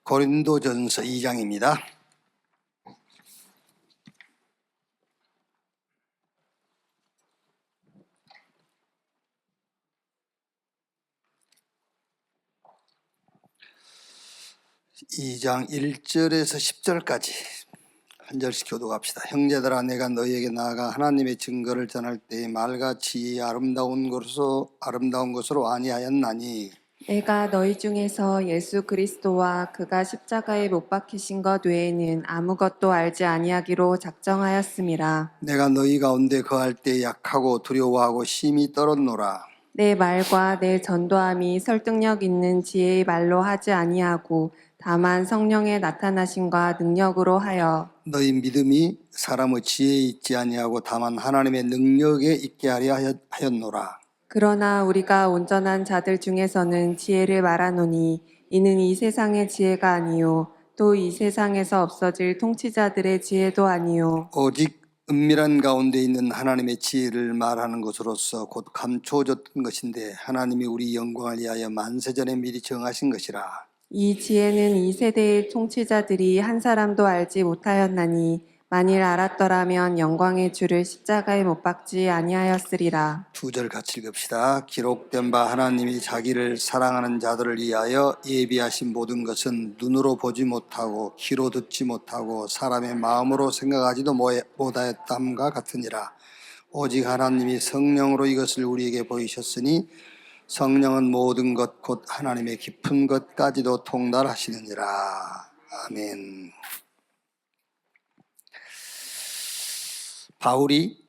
고린도전서 2장입니다. 이 장 1절에서 10절까지 한 절씩 교독합시다. 형제들아, 내가 너희에게 나아가 하나님의 증거를 전할 때에 말같이 아름다운 것으로 아니하였나니, 내가 너희 중에서 예수 그리스도와 그가 십자가에 못 박히신 것 외에는 아무것도 알지 아니하기로 작정하였음이라. 내가 너희 가운데 거할 때 약하고 두려워하고 심히 떨었노라. 내 말과 내 전도함이 설득력 있는 지혜의 말로 하지 아니하고 다만 성령의 나타나심과 능력으로 하여 너희 믿음이 사람의 지혜에 있지 아니하고 다만 하나님의 능력에 있게 하려 하였노라. 그러나 우리가 온전한 자들 중에서는 지혜를 말하노니 이는 이 세상의 지혜가 아니요 또 이 세상에서 없어질 통치자들의 지혜도 아니요 오직 은밀한 가운데 있는 하나님의 지혜를 말하는 것으로서 곧 감추어졌던 것인데 하나님이 우리 영광을 위하여 만세전에 미리 정하신 것이라. 이 지혜는 이 세대의 통치자들이 한 사람도 알지 못하였나니 만일 알았더라면 영광의 주를 십자가에 못 박지 아니하였으리라. 2절 같이 읽읍시다. 기록된 바 하나님이 자기를 사랑하는 자들을 위하여 예비하신 모든 것은 눈으로 보지 못하고 귀로 듣지 못하고 사람의 마음으로 생각하지도 못하였담과 같으니라. 오직 하나님이 성령으로 이것을 우리에게 보이셨으니 성령은 모든 것 곧 하나님의 깊은 것까지도 통달하시느니라. 아멘. 바울이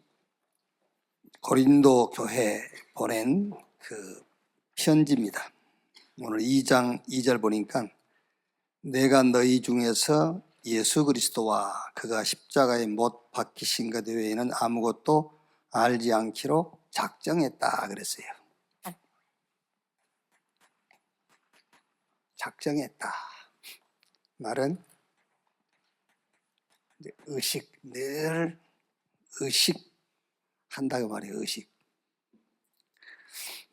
고린도 교회에 보낸 그 편지입니다. 오늘 2장 2절 보니까 내가 너희 중에서 예수 그리스도와 그가 십자가에 못 박히신 것 외에는 아무것도 알지 않기로 작정했다 그랬어요. 작정했다 말은 의식, 늘 의식한다고 말이에요. 의식.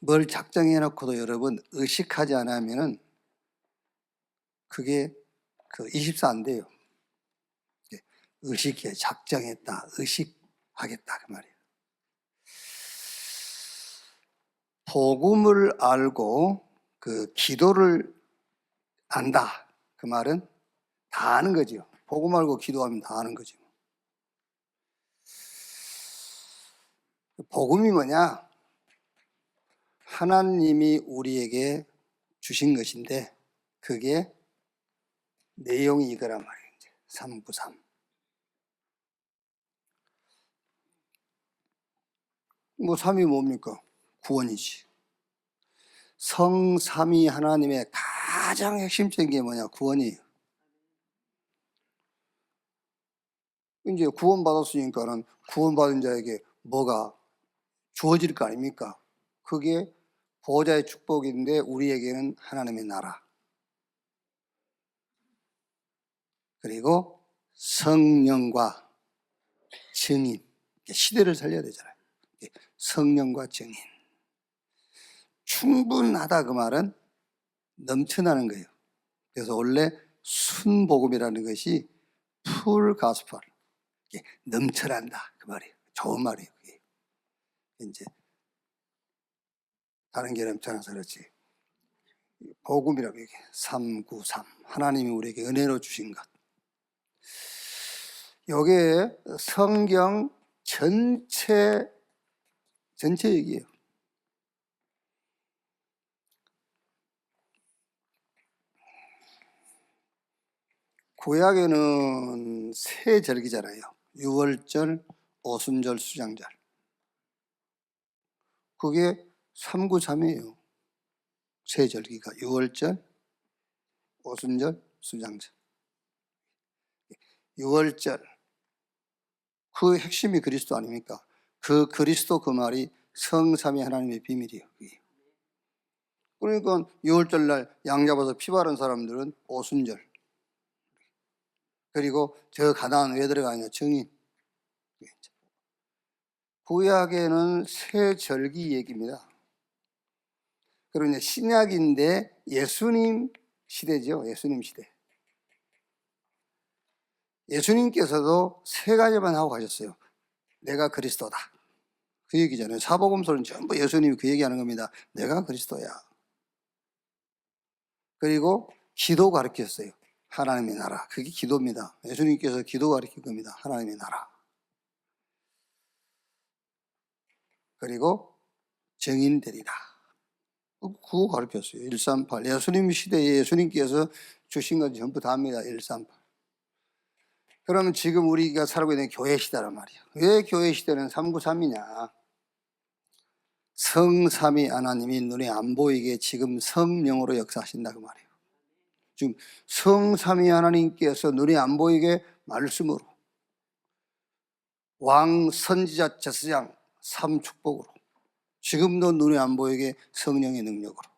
뭘 작정해놓고도 여러분 의식하지 않으면은 그게 24 안 돼요. 의식해, 작정했다, 의식하겠다 그 말이에요. 복음을 알고 그 기도를 안다 그 말은 다 아는 거죠. 복음 알고 기도하면 다 아는 거죠. 복음이 뭐냐? 하나님이 우리에게 주신 것인데 그게 내용이 이거란 말이에요. 393. 뭐 3이 뭡니까? 구원이지. 성삼위 하나님의 가장 핵심적인 게 뭐냐? 구원이에요. 이제 구원받았으니까는 구원받은 자에게 뭐가 주어질 거 아닙니까? 그게 보호자의 축복인데 우리에게는 하나님의 나라. 그리고 성령과 증인. 시대를 살려야 되잖아요. 성령과 증인. 충분하다 그 말은 넘쳐나는 거예요. 그래서 원래 순복음이라는 것이 풀 가스펠. 넘쳐난다 그 말이에요. 좋은 말이에요. 그게. 이제 다른 게 넘쳐나서 그렇지. 복음이라고 얘기해. 393. 하나님이 우리에게 은혜로 주신 것. 여기에 성경 전체 얘기예요. 구약에는 세 절기잖아요. 유월절, 오순절, 수장절. 그게 393이에요. 세 절기가 유월절, 오순절, 수장절. 유월절 그 핵심이 그리스도 아닙니까? 그 그리스도 그 말이 성삼위 하나님의 비밀이에요. 그러니까 유월절 날 양 잡아서 피 바른 사람들은 오순절. 그리고 저 가나안 왜 들어가냐? 증인. 구약에는 세 절기 얘기입니다. 그리고 이제 신약인데 예수님 시대죠. 예수님 시대. 예수님께서도 세 가지만 하고 가셨어요. 내가 그리스도다. 그 얘기잖아요. 사복음서는 전부 예수님이 그 얘기하는 겁니다. 내가 그리스도야. 그리고 기도 가르쳤어요. 하나님의 나라. 그게 기도입니다. 예수님께서 기도 가르친 겁니다. 하나님의 나라. 그리고 증인되리라. 그거 가르쳤어요. 138. 예수님 시대에 예수님께서 주신 건 전부 다입니다. 138. 그러면 지금 우리가 살고 있는 교회 시대란 말이에요. 왜 교회 시대는 393이냐? 성삼위 하나님이 눈에 안 보이게 지금 성령으로 역사하신다 그 말이에요. 지금 성삼위 하나님께서 눈에 안 보이게 말씀으로 왕, 선지자, 제사장, 삼축복으로 지금도 눈에 안 보이게 성령의 능력으로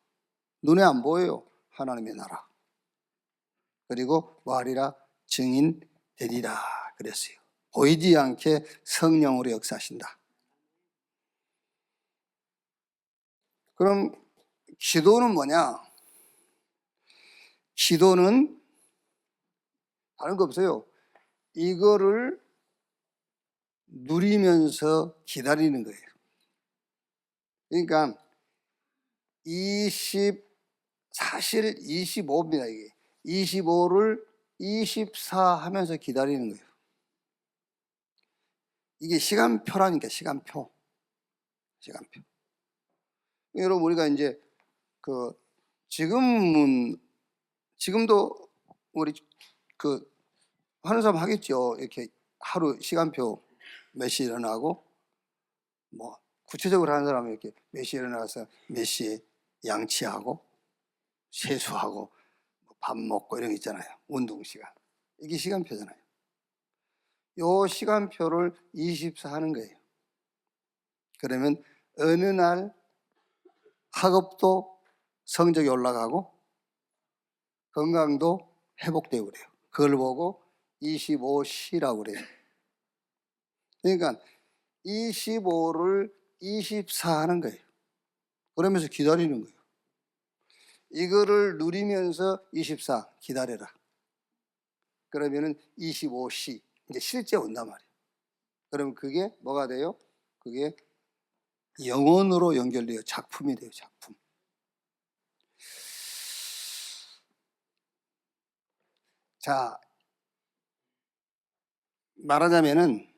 눈에 안 보여요. 하나님의 나라. 그리고 말이라 증인 되리라 그랬어요. 보이지 않게 성령으로 역사하신다. 그럼 기도는 뭐냐? 기도는 다른 거 없어요. 이거를 누리면서 기다리는 거예요. 그러니까 사실 25입니다. 이게 25를 24 하면서 기다리는 거예요. 이게 시간표라니까. 시간표. 여러분 우리가 이제 지금도 우리 하는 사람 하겠죠. 이렇게 하루 시간표 몇 시에 일어나고 뭐 구체적으로 하는 사람은 이렇게 몇 시에 일어나서 몇 시에 양치하고 세수하고 밥 먹고 이런 게 있잖아요. 운동 시간. 이게 시간표잖아요. 요 시간표를 24 하는 거예요. 그러면 어느 날 학업도 성적이 올라가고 건강도 회복되고 그래요. 그걸 보고 25시라고 그래요. 그러니까 25를 24 하는 거예요. 그러면서 기다리는 거예요. 이거를 누리면서 24 기다려라. 그러면은 25시 이제 실제 온단 말이에요. 그러면 그게 뭐가 돼요? 그게 영혼으로 연결돼요. 작품이 돼요. 작품. 자, 말하자면은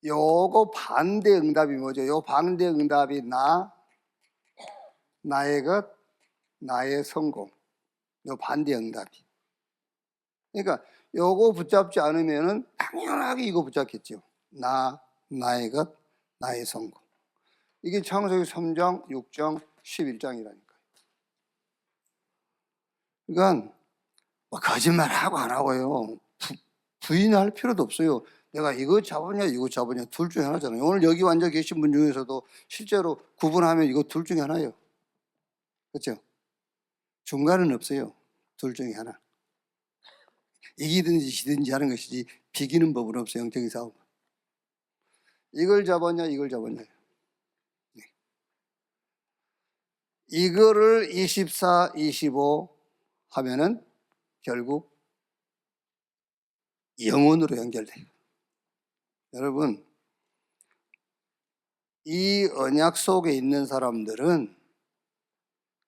요거 반대 응답이 뭐죠? 요 반대 응답이 나의 것, 나의 성공. 요 반대 응답이. 그러니까 요거 붙잡지 않으면은 당연하게 이거 붙잡겠죠. 나의 것, 나의 성공. 이게 창세기 3장, 6장, 11장이라니까요. 그러니까 거짓말하고 안 하고요. 부인할 필요도 없어요. 내가 이거 잡았냐 이거 잡았냐 둘 중에 하나잖아요. 오늘 여기 앉아 계신 분 중에서도 실제로 구분하면 이거 둘 중에 하나예요. 그렇죠? 중간은 없어요. 둘 중에 하나. 이기든지 지든지 하는 것이지 비기는 법은 없어요. 영적인 싸움. 이걸 잡았냐 이걸 잡았냐. 네. 이거를 24, 25 하면은 결국 영혼으로 연결돼요. 여러분 이 언약 속에 있는 사람들은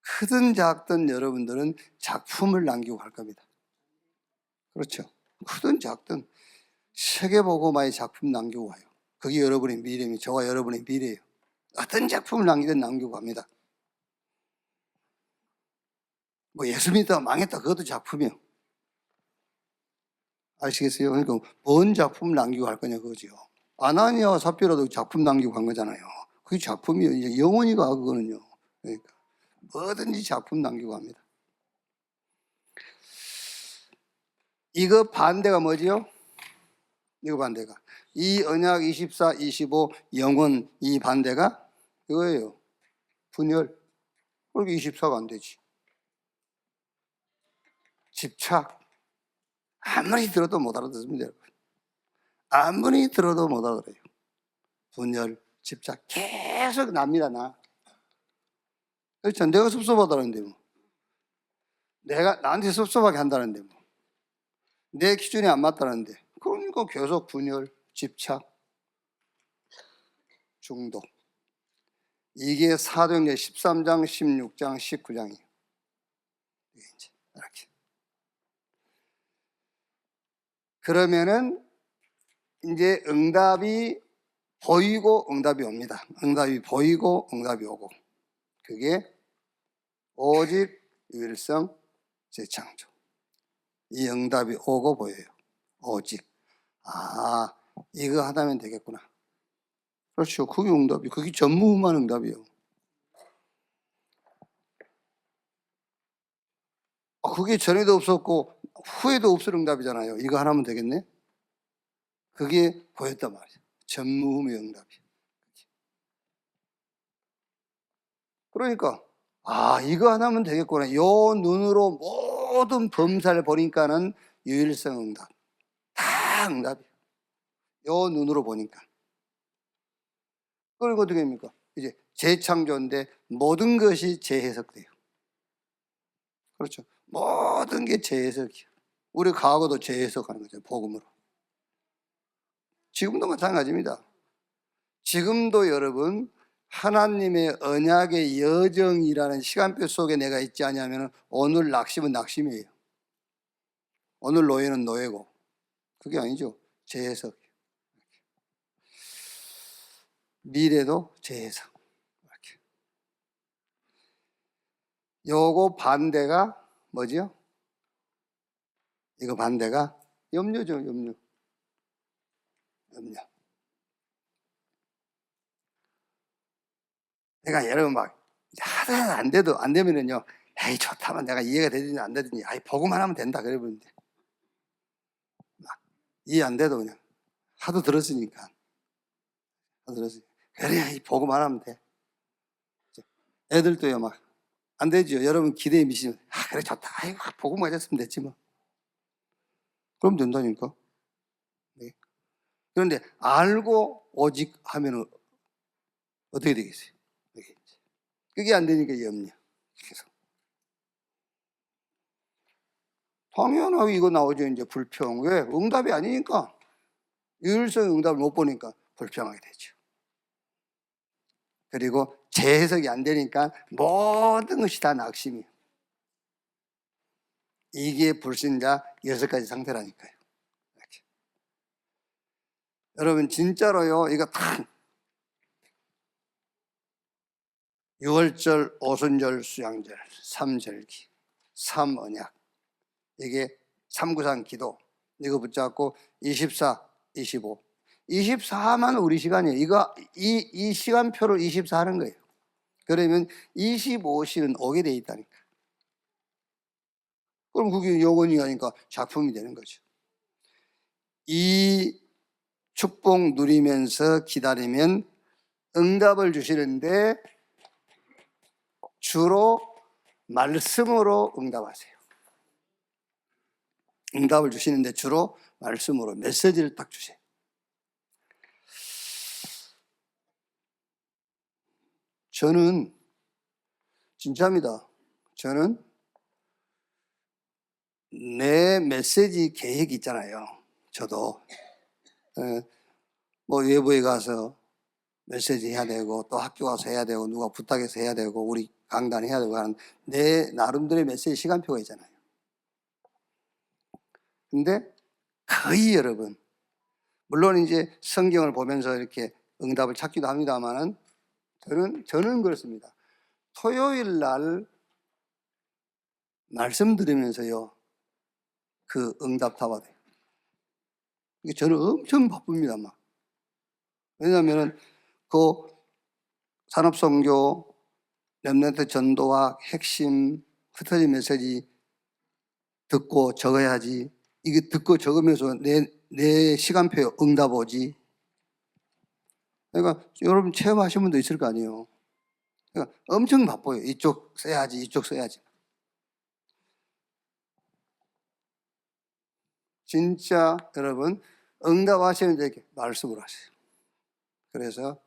크든 작든 여러분들은 작품을 남기고 갈 겁니다. 그렇죠? 크든 작든 세계보고마의 작품 남기고 가요. 그게 여러분의 미래입니다. 저와 여러분의 미래예요. 어떤 작품을 남기든 남기고 갑니다. 뭐 예수 믿다가 망했다 그것도 작품이에요. 아시겠어요? 그러니까 뭔 작품을 남기고 갈 거냐 그거죠. 아나니아와 삽비라도 작품 남기고 간 거잖아요. 그게 작품이에요. 이제 영원히가 그거는요. 그러니까 뭐든지 작품 남기고 갑니다. 이거 반대가 뭐지요? 이거 반대가 이 언약 24, 25 영혼 이 반대가 이거예요. 분열. 그렇게 24가 안 되지. 집착. 아무리 들어도 못 알아듣습니다. 여러분. 아무리 들어도 못 알아들어요. 분열, 집착 계속 납니다. 나. 그렇죠. 내가 섭섭하다는데 뭐. 내가 나한테 섭섭하게 한다는데 뭐. 내 기준이 안 맞다는데. 그러니까 계속 분열, 집착, 중독. 이게 사도행전 13장, 16장, 19장이에요. 이렇게. 그러면은 이제 응답이 보이고 응답이 옵니다. 응답이 보이고 응답이 오고. 그게 오직 유일성 재창조. 이 응답이 오고 보여요. 오직. 아, 이거 하다면 되겠구나. 그렇죠. 그게 응답이. 그게 전무후무한 응답이에요. 그게 전에도 없었고 후에도 없을 응답이잖아요. 이거 하나면 되겠네. 그게 보였단 말이에요. 전무후무의 응답이. 그러니까 이거 하나면 되겠구나. 요 눈으로 모든 범사를 보니까는 유일성 응답. 다 응답이에요. 요 눈으로 보니까. 그리고 어떻게 됩니까? 이제 재창조인데 모든 것이 재해석돼요. 그렇죠. 모든 게 재해석이에요. 우리 과거도 재해석하는 거죠. 복음으로. 지금도 마찬가지입니다. 지금도 여러분 하나님의 언약의 여정이라는 시간표 속에 내가 있지 않냐면 오늘 낙심은 낙심이에요. 오늘 노예는 노예고. 그게 아니죠. 재해석. 미래도 재해석. 이렇게. 요거 반대가 뭐지요? 이거 반대가 염려죠. 염려. 내가 여러분 막 하다 안 되면은요. 에이 좋다만 내가 이해가 되든지 안 되든지 보고만 하면 된다 그러는데 막 이해 안 돼도 그냥 하도 들었으니까 그래 보고만 하면 돼. 애들도요 막 안 되죠. 여러분 기대에 미치면 그래 좋다. 보고만 했으면 됐지 뭐. 그럼 된다니까. 네. 그런데 알고 오직 하면은 어떻게 되겠어요? 그게 안 되니까 염려. 계속. 당연하게 이거 나오죠. 이제 불평. 왜? 응답이 아니니까. 유일성 응답을 못 보니까 불평하게 되죠. 그리고 재해석이 안 되니까 모든 것이 다 낙심이에요. 이게 불신자 6가지 상태라니까요. 이렇게. 여러분 진짜로요. 이거 다 6월절, 오순절, 수양절, 삼절기, 삼언약 이게 삼구상 기도 이거 붙잡고 24, 25 24만 우리 시간이에요. 이 시간표를 24 하는 거예요. 그러면 25시는 오게 돼 있다니까. 그럼 그게 영원히 하니까 작품이 되는 거죠. 이 축복 누리면서 기다리면 응답을 주시는데 주로 말씀으로 응답하세요. 응답을 주시는데 주로 말씀으로 메시지를 딱 주세요. 저는 진짜입니다. 저는 내 메시지 계획이 있잖아요. 저도 뭐 외부에 가서 메시지 해야 되고 또 학교 가서 해야 되고 누가 부탁해서 해야 되고 우리 강단 해야 되고 하는 내 나름대로의 메시지 시간표가 있잖아요. 근데 거의 여러분 물론 이제 성경을 보면서 이렇게 응답을 찾기도 합니다만은 저는 그렇습니다. 토요일 날 말씀 들으면서요 그 응답 다 받아요. 저는 엄청 바쁩니다 막. 왜냐하면은 그 산업선교 렘넌트 전도와 핵심 흩어진 메시지 듣고 적어야지. 이게 듣고 적으면서 내 시간표에 응답 오지. 그러니까 여러분 체험하신 분도 있을 거 아니에요. 그러니까 엄청 바빠요. 이쪽 써야지, 이쪽 써야지. 진짜 여러분 응답하시는 이렇게 말씀을 하세요. 그래서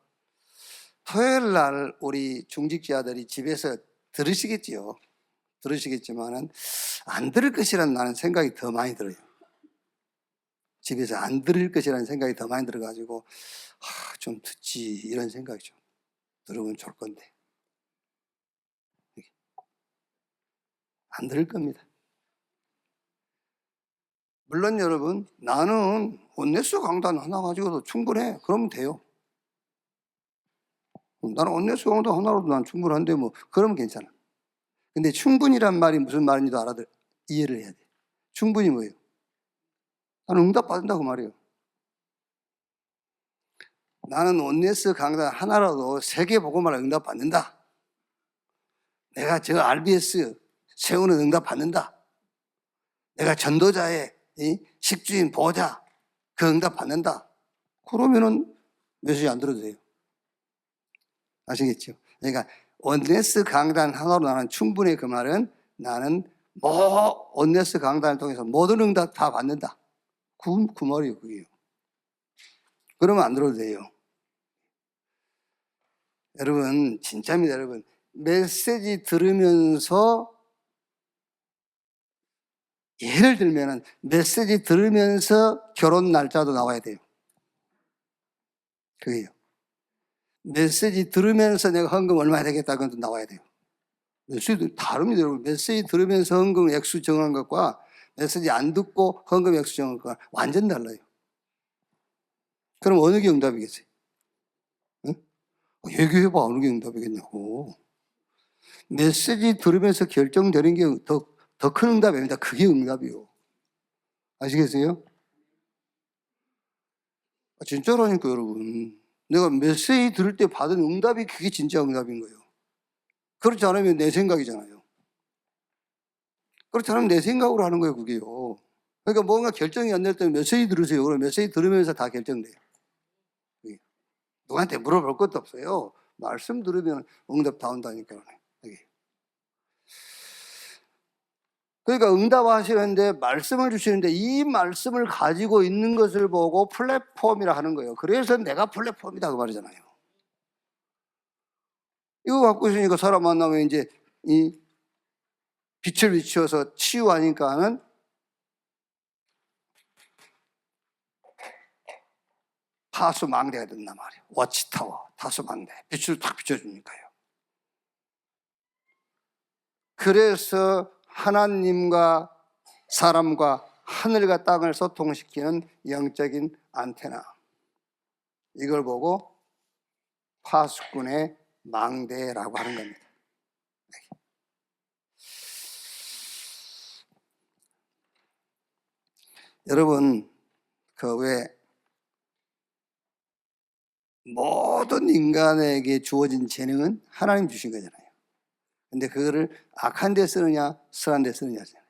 토요일 날 우리 중직자들이 집에서 들으시겠지요. 들으시겠지만은 안 들을 것이라는 나는 생각이 더 많이 들어요. 집에서 안 들을 것이라는 생각이 더 많이 들어가지고 좀 듣지 이런 생각이 좀 들으면 좋을 건데 안 들을 겁니다. 물론 여러분, 나는 온네스 강단 하나 가지고도 충분해. 그러면 돼요. 나는 온네스 강단 하나로도 난 충분한데 뭐 그러면 괜찮아. 근데 충분이란 말이 무슨 말인지도 이해를 해야 돼. 충분히 뭐예요? 나는 응답 받는다 그 말이에요. 나는 온네스 강단 하나라도 세계복음화를 응답 받는다. 내가 저 RBS 세우는 응답 받는다. 내가 전도자의 식주인 보호자 그 응답 받는다. 그러면은 메시지 안 들어도 돼요. 아시겠죠? 그러니까 온네스 강단 하나로 나는 충분해. 그 말은 나는 온네스 강단을 통해서 모든 응답 다 받는다. 그 말이에요. 그게요. 그러면 안 들어도 돼요. 여러분 진짜입니다. 여러분 메시지 들으면서 예를 들면은 메시지 들으면서 결혼 날짜도 나와야 돼요. 그게요. 메시지 들으면서 내가 헌금 얼마 되겠다 그것도 나와야 돼요. 메시지 다릅니다. 여러분 메시지 들으면서 헌금 액수 정한 것과 메시지 안 듣고 헌금 액수 정한 것과 완전 달라요. 그럼 어느 게 응답이겠어요? 응? 얘기해봐. 어느 게 응답이겠냐고. 메시지 들으면서 결정되는 게 더 큰 응답입니다. 그게 응답이요. 아시겠어요? 진짜라니까 여러분. 내가 메시지 들을 때 받은 응답이 그게 진짜 응답인 거예요. 그렇지 않으면 내 생각이잖아요. 그렇지 않으면 내 생각으로 하는 거예요, 그게요. 그러니까 뭔가 결정이 안 될 때는 메시지 들으세요. 그럼 메시지 들으면서 다 결정돼요. 그게. 누구한테 물어볼 것도 없어요. 말씀 들으면 응답 다 온다니까요. 그러니까 응답하시는데 말씀을 주시는데 이 말씀을 가지고 있는 것을 보고 플랫폼이라 하는 거예요. 그래서 내가 플랫폼이다 그 말이잖아요. 이거 갖고 있으니까 사람 만나면 이제 이 빛을 비추어서 치유하니까는 타수망대가 된단 말이에요. 워치타워, 타수망대. 빛을 탁 비춰주니까요. 그래서 하나님과 사람과 하늘과 땅을 소통시키는 영적인 안테나. 이걸 보고 파수꾼의 망대라고 하는 겁니다. 여러분, 왜 모든 인간에게 주어진 재능은 하나님 주신 거잖아요. 근데 그거를 악한 데 쓰느냐, 선한 데 쓰느냐잖아요.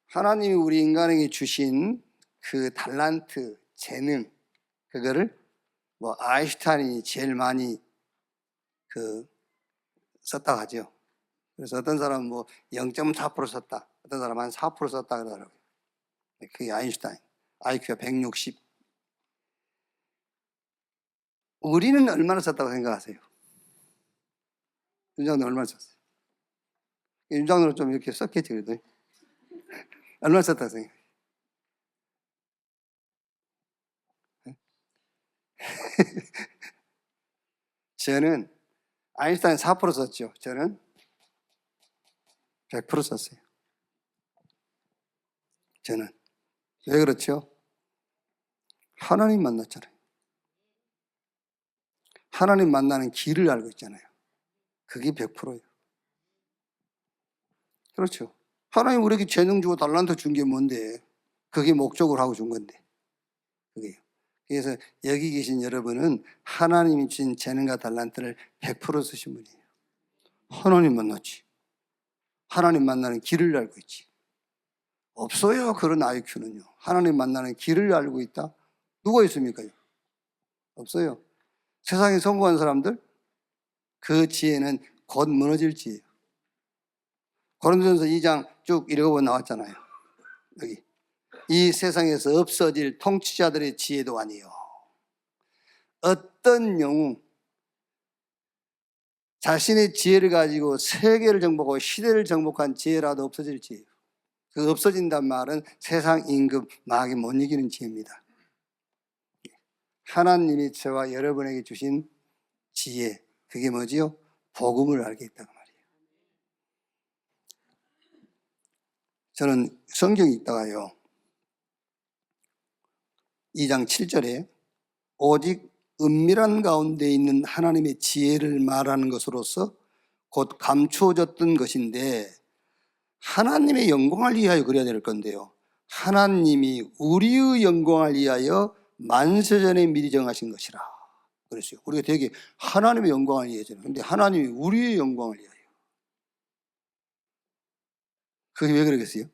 하나님이 우리 인간에게 주신 그 달란트, 재능, 그거를 아인슈타인이 제일 많이 썼다고 하죠. 그래서 어떤 사람은 0.4% 썼다, 어떤 사람은 한 4% 썼다 그러더라고요. 그게 아인슈타인. IQ가 160. 우리는 얼마나 썼다고 생각하세요? 윤장로 얼마나 썼어요? 윤장로는 좀 이렇게 썼겠지, 그래도. 얼마나 썼다고 생각해요? 저는 아인슈타인 4% 썼죠. 저는 100% 썼어요. 저는. 왜 그렇죠? 하나님 만났잖아요. 하나님 만나는 길을 알고 있잖아요. 그게 100%예요. 그렇죠. 하나님 우리에게 재능 주고 달란트 준 게 뭔데? 그게 목적으로 하고 준 건데. 그게요. 그래서 여기 계신 여러분은 하나님이 주신 재능과 달란트를 100% 쓰신 분이에요. 하나님 만났지. 하나님 만나는 길을 알고 있지. 없어요. 그런 IQ는요. 하나님 만나는 길을 알고 있다? 누가 있습니까? 없어요. 세상에 성공한 사람들 그 지혜는 곧 무너질 지혜예요. 고린도전서 2장 쭉 읽어보면 나왔잖아요. 여기 이 세상에서 없어질 통치자들의 지혜도 아니요. 어떤 영웅 자신의 지혜를 가지고 세계를 정복하고 시대를 정복한 지혜라도 없어질 지혜예요. 그 없어진단 말은 세상 임금 마귀 못 이기는 지혜입니다. 하나님이 저와 여러분에게 주신 지혜, 그게 뭐지요? 복음을 알게 있다고 말이에요. 저는 성경에 있다가요, 2장 7절에 오직 은밀한 가운데 있는 하나님의 지혜를 말하는 것으로서 곧 감추어졌던 것인데 하나님의 영광을 위하여 그래야 될 건데요, 하나님이 우리의 영광을 위하여 만세전에 미리 정하신 것이라 그랬어요. 우리가 되게 하나님의 영광을 위하여, 근데 하나님이 우리의 영광을 위하여. 그게 왜 그러겠어요?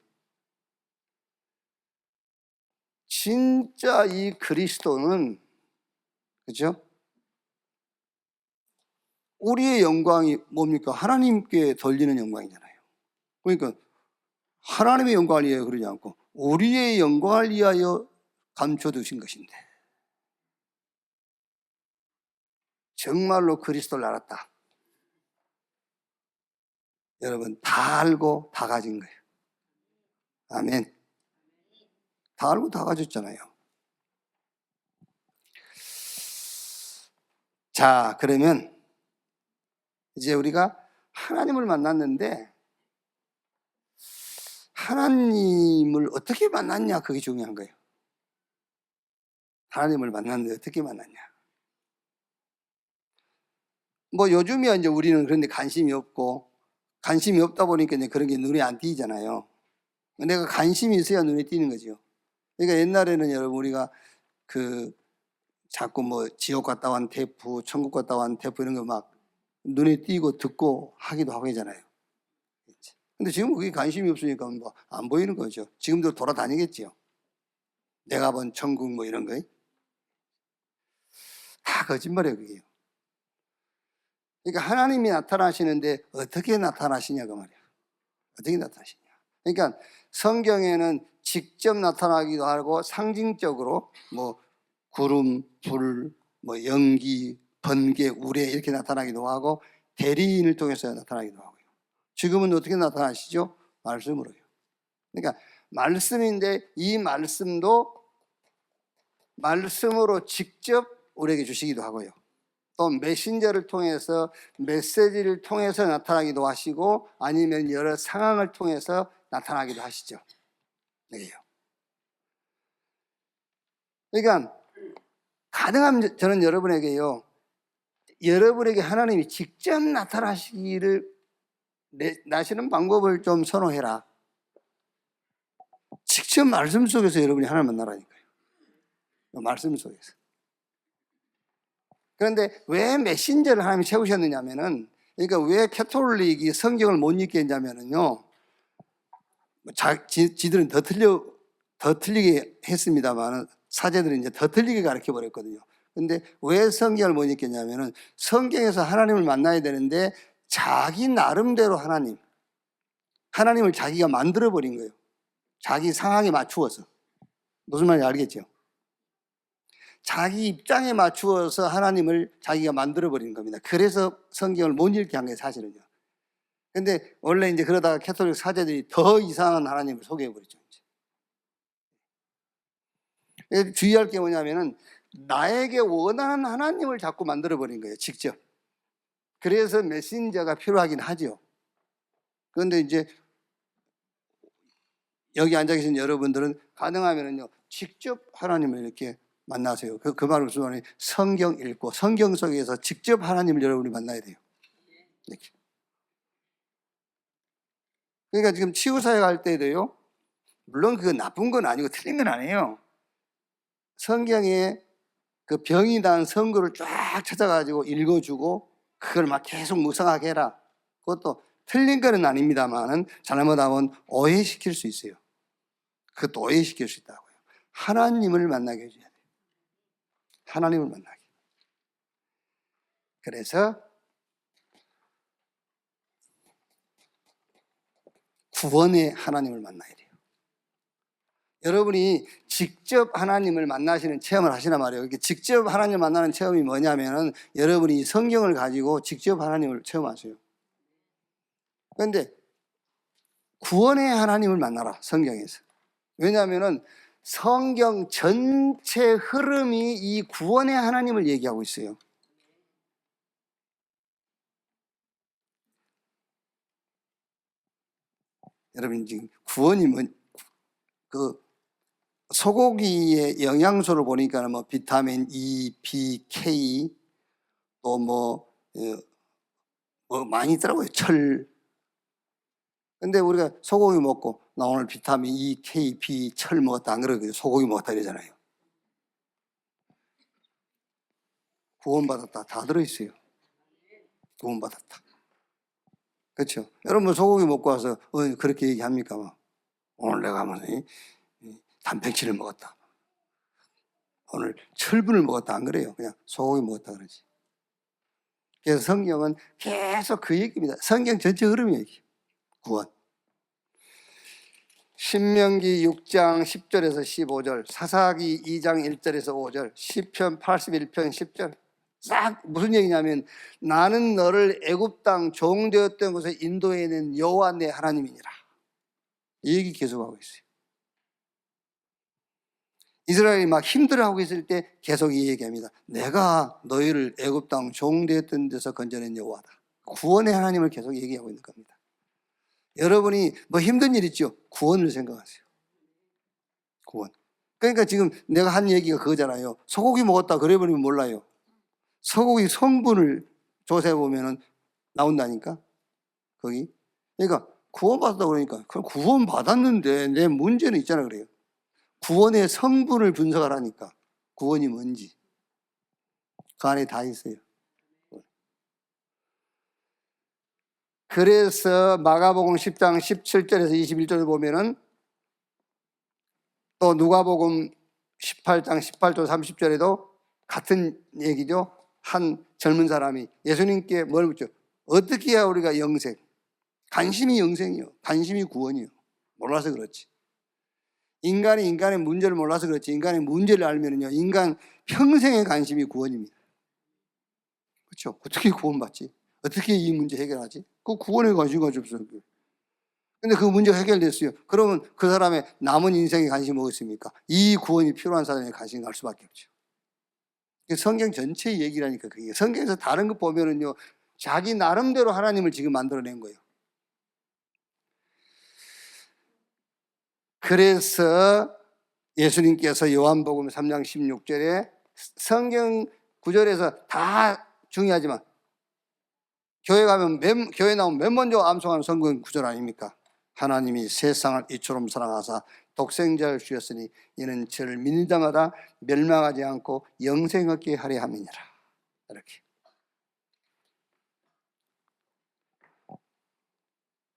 진짜 이 그리스도는, 그죠? 우리의 영광이 뭡니까? 하나님께 돌리는 영광이잖아요. 그러니까 하나님의 영광을 위하여 그러지 않고 우리의 영광을 위하여 감춰두신 것인데, 정말로 그리스도를 알았다. 여러분, 다 알고 다 가진 거예요. 아멘. 다 알고 다 가졌잖아요. 자, 그러면 이제 우리가 하나님을 만났는데 하나님을 어떻게 만났냐, 그게 중요한 거예요. 하나님을 만났는데 어떻게 만났냐. 뭐 요즘이야 이제 우리는 그런데 관심이 없고, 관심이 없다 보니까 이제 그런 게 눈에 안 띄잖아요. 내가 관심이 있어야 눈에 띄는 거죠. 그러니까 옛날에는 여러분, 우리가 그 자꾸 뭐 지옥 갔다 온 테이프, 천국 갔다 온 테이프 이런 거 막 눈에 띄고 듣고 하기도 하고 하잖아요. 근데 지금 그게 관심이 없으니까 뭐 안 보이는 거죠. 지금도 돌아다니겠지요. 내가 본 천국 뭐 이런 거. 다 거짓말이에요, 그게요. 그러니까 하나님이 나타나시는데 어떻게 나타나시냐고 말이에요. 어떻게 나타나시냐. 그러니까 성경에는 직접 나타나기도 하고 상징적으로 뭐 구름, 불, 뭐 연기, 번개, 우레 이렇게 나타나기도 하고 대리인을 통해서 나타나기도 하고요. 지금은 어떻게 나타나시죠? 말씀으로요. 그러니까 말씀인데 이 말씀도 말씀으로 직접 우리에게 주시기도 하고요. 또 메신저를 통해서, 메시지를 통해서 나타나기도 하시고 아니면 여러 상황을 통해서 나타나기도 하시죠. 그러니까 가능하면 저는 여러분에게요, 여러분에게 하나님이 직접 나타나시기를 나시는 방법을 좀 선호해라. 직접 말씀 속에서 여러분이 하나님 만나라니까요. 말씀 속에서. 그런데 왜 메신저를 하나님이 세우셨느냐면은, 그러니까 왜 캐톨릭이 성경을 못 읽게 했냐면은요, 지들은 더 틀리게 했습니다만 사제들은 이제 더 틀리게 가르쳐 버렸거든요. 근데 왜 성경을 못 읽겠냐면은 성경에서 하나님을 만나야 되는데 자기 나름대로 하나님을 자기가 만들어 버린 거예요. 자기 상황에 맞추어서. 무슨 말인지 알겠죠? 자기 입장에 맞추어서 하나님을 자기가 만들어 버린 겁니다. 그래서 성경을 못 읽게 한 거예요, 사실은요. 근데 원래 이제 그러다가 캐톨릭 사제들이 더 이상한 하나님을 소개해 버리죠. 주의할 게 뭐냐면은 나에게 원하는 하나님을 자꾸 만들어 버린 거예요, 직접. 그래서 메신저가 필요하긴 하죠. 그런데 이제 여기 앉아 계신 여러분들은 가능하면은요, 직접 하나님을 이렇게 만나세요. 그 말은 무슨 말이에요? 성경 읽고 성경 속에서 직접 하나님을 여러분이 만나야 돼요. 이렇게. 그러니까 지금 치유사역 할 때도요, 물론 그거 나쁜 건 아니고 틀린 건 아니에요. 성경에 그 병이 난 선구를 쫙 찾아가지고 읽어주고 그걸 막 계속 묵상하게 해라. 그것도 틀린 거는 아닙니다만은 잘못하면 오해시킬 수 있어요. 그것도 오해시킬 수 있다고요. 하나님을 만나게 해줘야 돼요. 하나님을 만나게. 그래서 구원의 하나님을 만나야 돼요. 여러분이 직접 하나님을 만나시는 체험을 하시나 말이에요. 이렇게 직접 하나님을 만나는 체험이 뭐냐면은 여러분이 성경을 가지고 직접 하나님을 체험하세요. 그런데 구원의 하나님을 만나라, 성경에서. 왜냐하면 성경 전체 흐름이 이 구원의 하나님을 얘기하고 있어요. 여러분, 지금 구원이 그 소고기의 영양소를 보니까 뭐 비타민 E, B, K 또 뭐 많이 있더라고요. 철. 근데 우리가 소고기 먹고 나 오늘 비타민 E, K, B, 철 먹었다 안 그러고요. 소고기 먹었다 이러잖아요. 구원받았다 다 들어있어요. 구원받았다. 그렇죠? 여러분 소고기 먹고 와서 그렇게 얘기합니까? 막. 오늘 내가 단백질을 먹었다. 오늘 철분을 먹었다 안 그래요. 그냥 소고기 먹었다 그러지. 그래서 성경은 계속 그 얘기입니다. 성경 전체 흐름이 얘기. 구원. 신명기 6장 10절에서 15절, 사사기 2장 1절에서 5절, 시편 81편 10절. 싹 무슨 얘기냐면 나는 너를 애굽 땅 종되었던 곳에 인도해낸 여호와 내 하나님이니라. 이 얘기 계속하고 있어요. 이스라엘이 막 힘들어하고 있을 때 계속 이 얘기합니다. 내가 너희를 애굽 땅 종되었던 데서 건져낸 여호와다. 구원의 하나님을 계속 얘기하고 있는 겁니다. 여러분이 뭐 힘든 일 있죠? 구원을 생각하세요. 구원. 그러니까 지금 내가 한 얘기가 그거잖아요. 소고기 먹었다 그래버리면 몰라요. 소고기 성분을 조사해 보면은 나온다니까. 거기. 그러니까 구원받았다 그러니까 그럼 구원받았는데 내 문제는 있잖아 그래요. 구원의 성분을 분석하라니까. 구원이 뭔지. 그 안에 다 있어요. 그래서 마가복음 10장 17절에서 21절을 보면은 또 누가복음 18장 18절 30절에도 같은 얘기죠. 한 젊은 사람이 예수님께 뭘 묻죠? 어떻게 해야 우리가 영생? 관심이 영생이요. 관심이 구원이요. 몰라서 그렇지. 인간이 인간의 문제를 몰라서 그렇지. 인간의 문제를 알면요. 인간 평생의 관심이 구원입니다. 그렇죠? 어떻게 구원받지? 어떻게 이 문제 해결하지? 그 구원에 관심 가지고 없어요. 근데 그 문제가 해결됐어요. 그러면 그 사람의 남은 인생에 관심이 뭐겠습니까? 이 구원이 필요한 사람에 관심이 갈 수밖에 없죠. 성경 전체의 얘기라니까 그게. 성경에서 다른 거 보면은요, 자기 나름대로 하나님을 지금 만들어낸 거예요. 그래서 예수님께서 요한복음 3장 16절에 성경 구절에서 다 중요하지만 교회 가면 교회 나오면 맨 먼저 암송하는 성경 구절 아닙니까? 하나님이 세상을 이처럼 사랑하사 독생자를 주셨으니 이는 저를 믿는 자마다 멸망하지 않고 영생 얻게 하려 함이니라. 이렇게.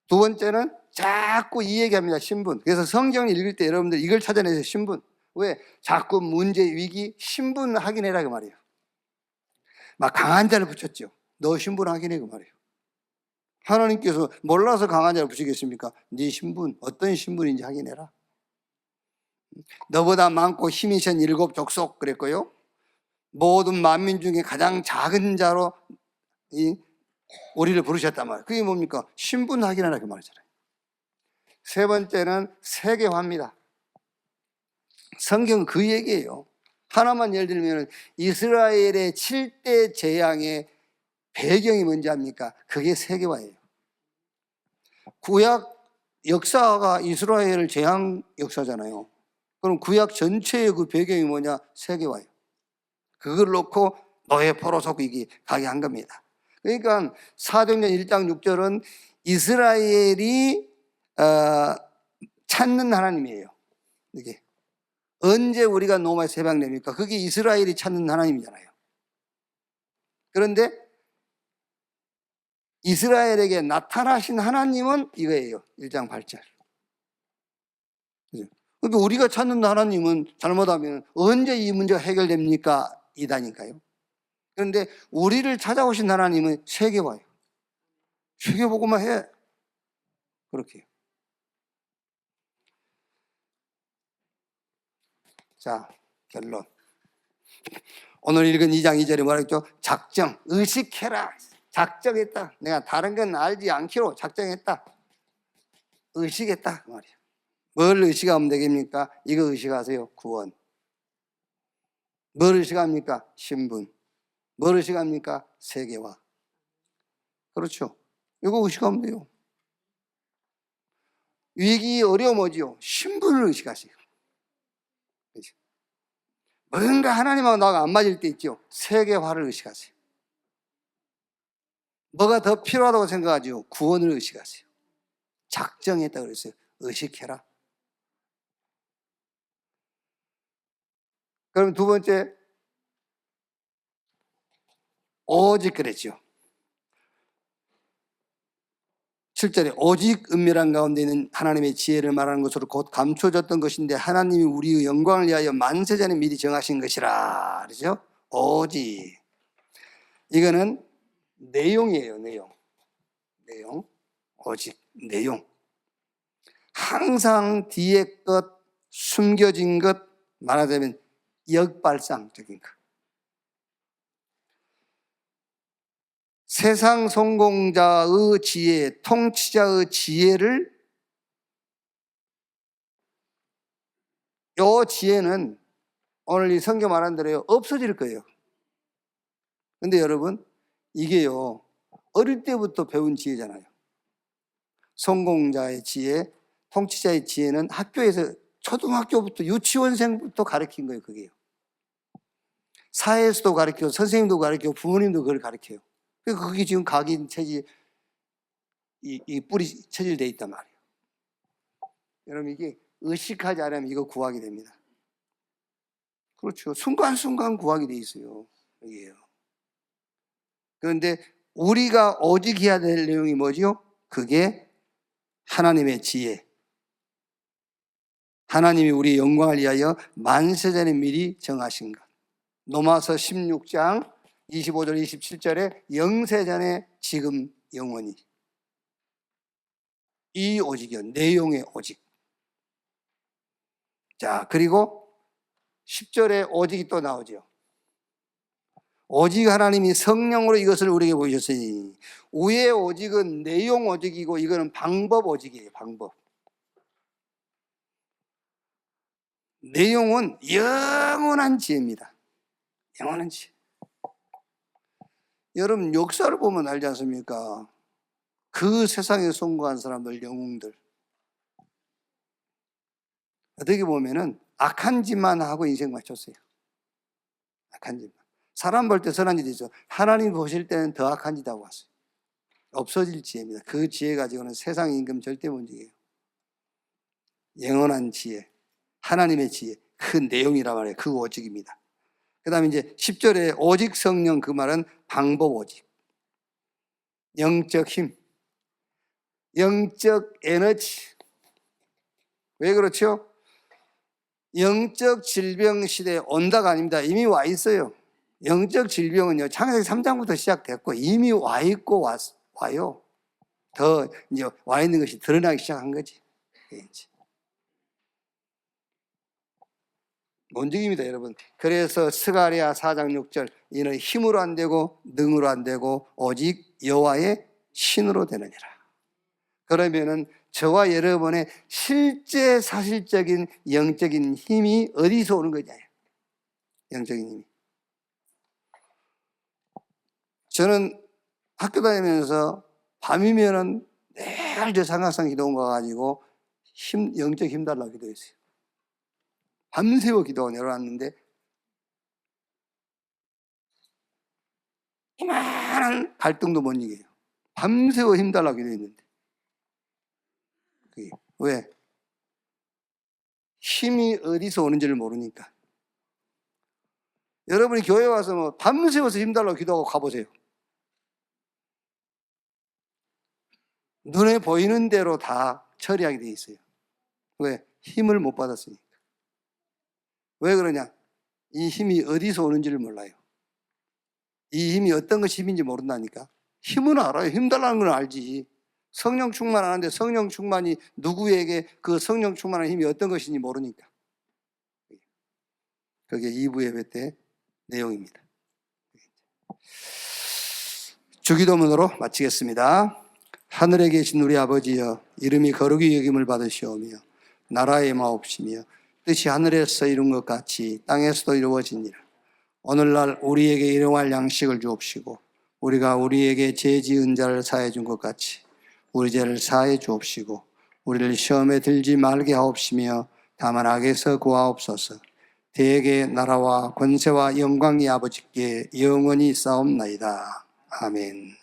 두 번째는 자꾸 이 얘기합니다. 신분. 그래서 성경을 읽을 때 여러분들 이걸 찾아내세요. 신분. 왜? 자꾸 문제, 위기, 신분 확인해라 그 말이에요. 막 강한 자를 붙였죠. 너 신분 확인해 그 말이에요. 하나님께서 몰라서 강한 자를 붙이겠습니까? 네 신분, 어떤 신분인지 확인해라. 너보다 많고 힘이 센 7 족속 그랬고요. 모든 만민 중에 가장 작은 자로 우리를 부르셨단 말이에요. 그게 뭡니까? 신분 확인하라 그 말이잖아요. 세 번째는 세계화입니다. 성경은 그 얘기예요. 하나만 예를 들면 이스라엘의 7대 재앙의 배경이 뭔지 압니까? 그게 세계화예요. 구약 역사가 이스라엘 재앙 역사잖아요. 그럼 구약 전체의 그 배경이 뭐냐? 세계화예요. 그걸 놓고 노예 포로 속이기 가게 한 겁니다. 그러니까 사도행전 1장 6절은 이스라엘이 찾는 하나님이에요. 이게 언제 우리가 노마에서 해방됩니까? 그게 이스라엘이 찾는 하나님이잖아요. 그런데 이스라엘에게 나타나신 하나님은 이거예요. 1장 8절. 그러니까 우리가 찾는 하나님은 잘못하면 언제 이 문제가 해결됩니까? 이다니까요. 그런데 우리를 찾아오신 하나님은 세계화예요. 세계보고만 해. 그렇게 해요. 자, 결론. 오늘 읽은 2장 2절에 뭐라 했죠? 작정, 의식해라. 작정했다. 내가 다른 건 알지 않기로 작정했다. 의식했다 그 말이에요. 뭘 의식하면 되겠습니까? 이거 의식하세요. 구원. 뭘 의식합니까? 신분. 뭘 의식합니까? 세계화. 그렇죠. 이거 의식하면 돼요. 위기 어려움 뭐지요? 신분을 의식하세요. 그렇죠? 뭔가 하나님하고 나가 안 맞을 때 있죠. 세계화를 의식하세요. 뭐가 더 필요하다고 생각하죠? 구원을 의식하세요. 작정했다 그랬어요. 의식해라. 그럼 두 번째, 오직 그랬죠. 7절에 오직 은밀한 가운데 있는 하나님의 지혜를 말하는 것으로 곧 감춰졌던 것인데 하나님이 우리의 영광을 위하여 만세전에 미리 정하신 것이라. 그렇죠? 오직. 이거는 내용이에요. 내용. 오직 내용. 항상 뒤에 것, 숨겨진 것, 말하자면 역발상적인 것. 세상 성공자의 지혜, 통치자의 지혜를, 이 지혜는 오늘 이 성경 말한 대로 없어질 거예요. 근데 여러분, 이게요, 어릴 때부터 배운 지혜잖아요. 성공자의 지혜, 통치자의 지혜는 학교에서 초등학교부터 유치원생부터 가르친 거예요, 그게요. 사회에서도 가르치고, 선생님도 가르치고, 부모님도 그걸 가르쳐요. 그게 지금 각인 체질, 이 뿌리 체질되어 있단 말이에요. 여러분, 이게 의식하지 않으면 이거 구하게 됩니다. 그렇죠. 순간순간 구하게 돼 있어요. 이게요. 그런데 우리가 오직 해야 될 내용이 뭐지요? 그게 하나님의 지혜. 하나님이 우리의 영광을 위하여 만세전에 미리 정하신 것. 로마서 16장 25절 27절에 영세전에 지금 영원히. 이 오직이요. 내용의 오직. 자, 그리고 10절에 오직이 또 나오죠. 오직 하나님이 성령으로 이것을 우리에게 보이셨으니. 위의 오직은 내용 오직이고 이거는 방법 오직이에요. 방법. 내용은 영원한 지혜입니다. 영원한 지혜. 여러분 역사를 보면 알지 않습니까? 그 세상에 성공한 사람들, 영웅들. 어떻게 보면은 악한 짓만 하고 인생 마쳤어요. 악한 짓만. 사람 볼 때 선한 짓이 있어. 하나님 보실 때는 더 악한 짓 하고 왔어요. 없어질 지혜입니다. 그 지혜 가지고는 세상 임금 절대 못 이겨요. 영원한 지혜, 하나님의 지혜, 그 내용이란 말이에요. 그 오직입니다. 그 다음에 이제 10절에 오직 성령, 그 말은 방법 오직. 영적 힘, 영적 에너지. 왜 그렇죠? 영적 질병 시대에 온다가 아닙니다. 이미 와 있어요. 영적 질병은요, 창세기 3장부터 시작됐고 이미 와 있고 와요. 더 이제 와 있는 것이 드러나기 시작한 거지. 논증입니다, 여러분. 그래서 스가랴 4장 6절, 이는 힘으로 안 되고 능으로 안 되고 오직 여호와의 신으로 되느니라. 그러면은 저와 여러분의 실제 사실적인 영적인 힘이 어디서 오는 거냐? 영적인 힘이. 저는 학교 다니면서 밤이면은 매일 저 상하산 기도원 가가지고 영적 힘 달라고 기도했어요. 밤새워 기도원 열어놨는데 이만한 갈등도 못 이겨요. 밤새워 힘 달라고 기도했는데. 그게 왜? 힘이 어디서 오는지를 모르니까. 여러분이 교회 와서 뭐 밤새워서 힘 달라고 기도하고 가보세요. 눈에 보이는 대로 다 처리하게 돼 있어요. 왜? 힘을 못 받았으니까. 왜 그러냐? 이 힘이 어디서 오는지를 몰라요. 이 힘이 어떤 것이 힘인지 모른다니까. 힘은 알아요. 힘 달라는 건 알지. 성령 충만하는데 성령 충만이 누구에게 그 성령 충만한 힘이 어떤 것인지 모르니까. 그게 2부 예배 때 내용입니다. 주기도문으로 마치겠습니다. 하늘에 계신 우리 아버지여, 이름이 거룩히 여김을 받으시오며 나라의 마옵시며 뜻이 하늘에서 이룬 것 같이 땅에서도 이루어지니라. 오늘날 우리에게 일용할 양식을 주옵시고 우리가 우리에게 죄 지은 자를 사해 준 것 같이 우리 죄를 사해 주옵시고 우리를 시험에 들지 말게 하옵시며 다만 악에서 구하옵소서. 대개 나라와 권세와 영광이 아버지께 영원히 싸움나이다. 아멘.